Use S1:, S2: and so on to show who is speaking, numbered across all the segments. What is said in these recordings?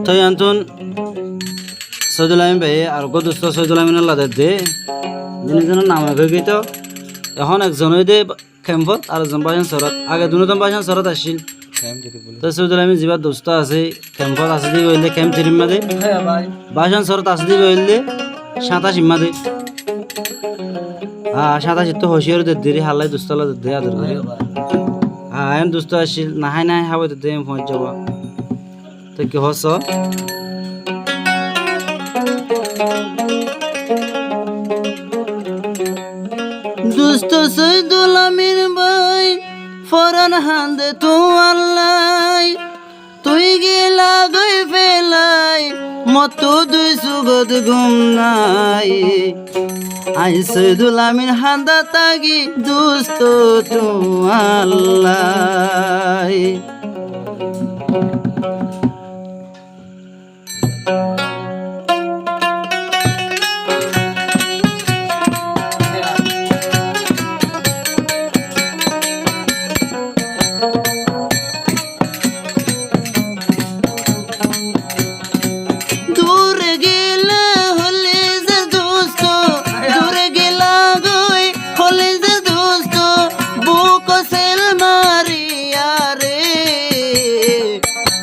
S1: তো আন্তন সৈদুল আমিন ভাই আর দুস্থ সৈদুল আমিনের লাদে দে দুজনের নাম হয়ে তো এখন একজন দে ক্যাম্পত আর একজন বাসন সরত আগে দুজন বাসন সরত আসছিল তো সৈদুল আমিন যিবা দুস্থ আছে ক্যাম্পত আছে দি কইলে ক্যাম্প তিরিম্মা দে বাসন সরত আছে দি কইলে 27 দে 27 তো হসিয়ার দে দেরি হালাই দুস্থলা দে আদর করে আয়ন দুস্থ আসছিল নাহাই নাহাই হাবে দে পৌঁছ যাব তো কি হস দুস্থ সৈদুল আমিন ভাই ফরান হান্দে তো আল্লাহ তুই গেলা গই ফেলাই মত দুই সুগত ঘুম নাই আই সৈদুল আমিন হান্দা তাগি দুস্থ তো আল্লাহ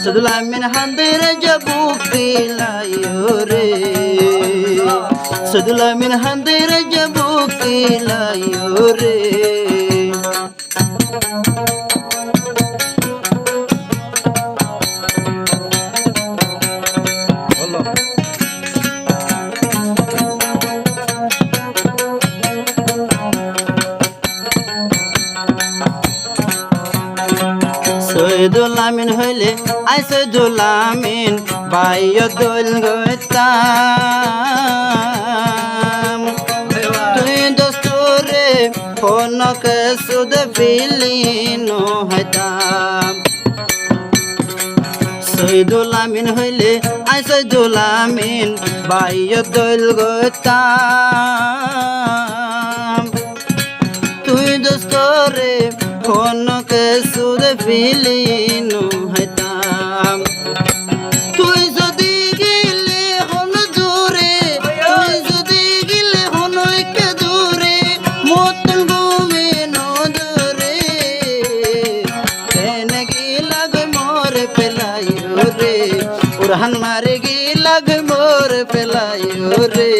S1: সৈদুল আমিন হান্দের জবুক দিলাইও রে সৈদুল আমিন হান্দের জবুক দিলাইও রে সৈদুল আমিন হইলে আই সৈদুল আমিন বাইয় দোল গইতাম তুই দোস্তরে ফোনকে সুদ ফিলিন হইতাম সৈদুল আমিন হইলে আই সৈদুল আমিন বাইয় দোল গইতাম তুই দোস্তরে ফোনকে সুদ ফিলিন হইতাম তুই যদি গেলে হন দূরে তুই যদি গেলে হন কে দূরে মতন ঘুমে নদরে কেন গিলাগ মোর পেলাইও রে উড়ান মারে গিলাগ মোর পেলাইও রে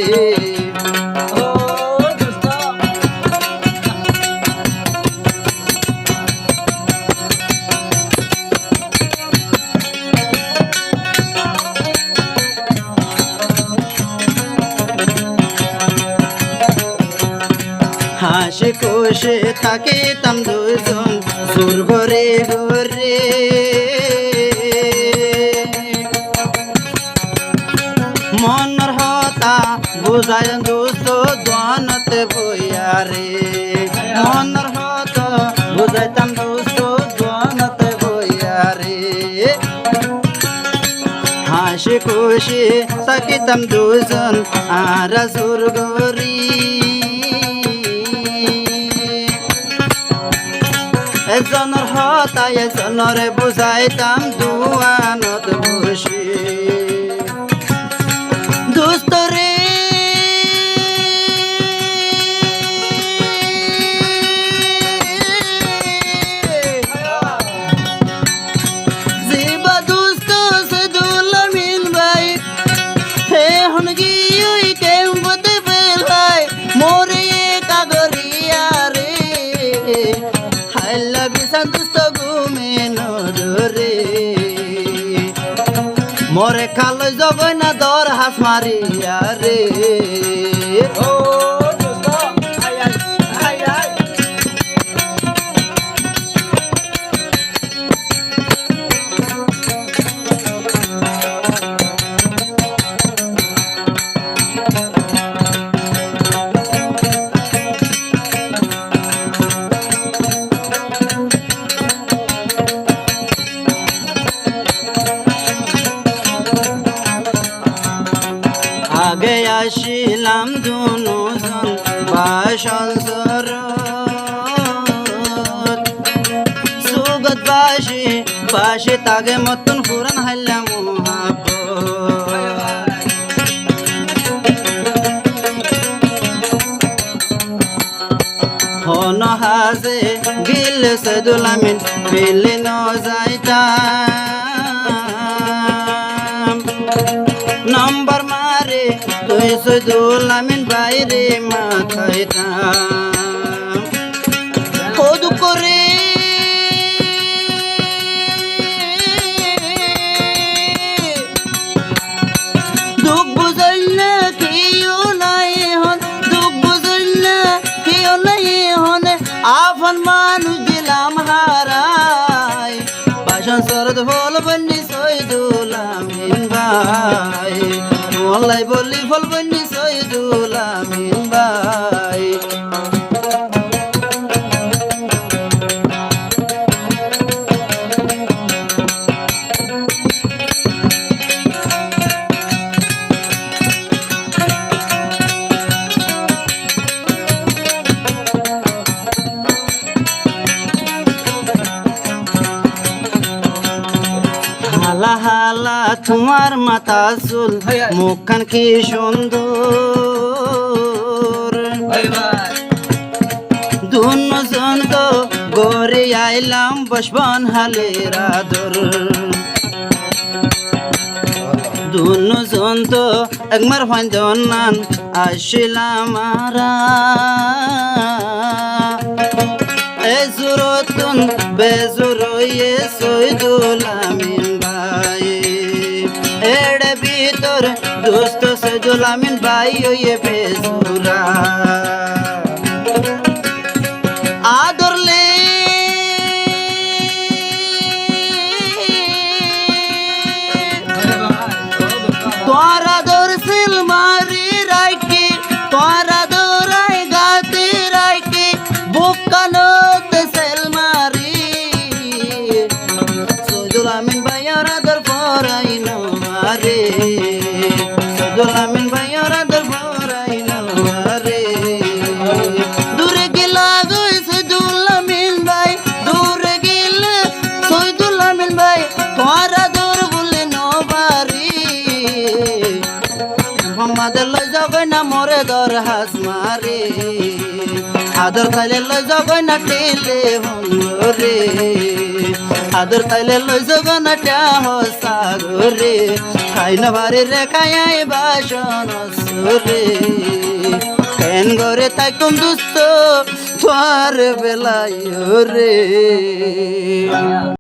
S1: হাসি খুশি থাকিতাম দুজন সুর ঘরে ঘরে মনের হতা বুঝায় দুস্থ দোয়ানতে বইয়া রে মনের হতা বুঝাইতাম দুস্থ দোয়ানতে বইয়া রে হাসি খুশি থাকিতাম দুজন আর সুর ঘরি এজনের হতা এজনরে বুঝাইতাম দুয়ানত বসি দুস্তরে জিবা দুস্ত সৈদুল আমিন ভাই হে হন গিয়ে কেমতে ফেলাই মোরে কাগরিয়া রে হাইলা বিশান দুস্ত ঘুমে নদরে মোরে খালো জগই না দর হাস মারিয়া রে ও আগে আসিলাম দুজন বাসন সুগত বাসি বাসি তাগে মতন ফুরান হাইলাম মহাব বাজে গিলে সৈদুল আমিন ফেলে ন যাইতাম নম্বর মারে তুই সৈদুল আমিন বাইরে মাথাইতাম কদ করে দুঃখ বুঝাইলে কেউ নাই হন দুঃখ বুঝাইলে কেউ নাই হন আফন মানুষ দিলাম হারাই বাসন শরৎ ফল বন্যি সৈদুল আমিন ভাই মোল্লাই বলি ফল বন্যি সৈদুল আমিন ভাই হালা হালা তোমার মাথা চুল মুখখান কি সুন্দর দুজন তো গড়ে আইলাম বসবন হালের আদর দুজন তো একবার ফাইন্দন নান আসিলাম এ জুরতুন বেজুরয়ে সৈদুল আমিন ভাই এড়ে ভিতর দোস্ত সৈদুল আমিন ভাই ওয়ে বেজুরা আদরলে তোরা দর সিল মারি রাইকে তোরা দরাই গাতে রাইকে বুকানত সেল মারি সৈদুল আমিন ভাইয়ার আদর পরাই নমারে সৈদুল আমিন ভাইয়ার আদর পরাই নমারে দূরে গেলা গই সৈদুল আমিন ভাই দূরে গেলে সৈদুল আমিন ভাই তোরা দর বলে নবারি মোহাম্মদ লই জগই না মোরে দর হাস মারে আদর খাইলে লই জগই না টেলে হরে আদর খাইলে লই জগ না ট্যা সাগরে খাই না ভারে রে খাই বাসন সুরে কেন গরে তাই কম দুস্ত তোর বেলায় রে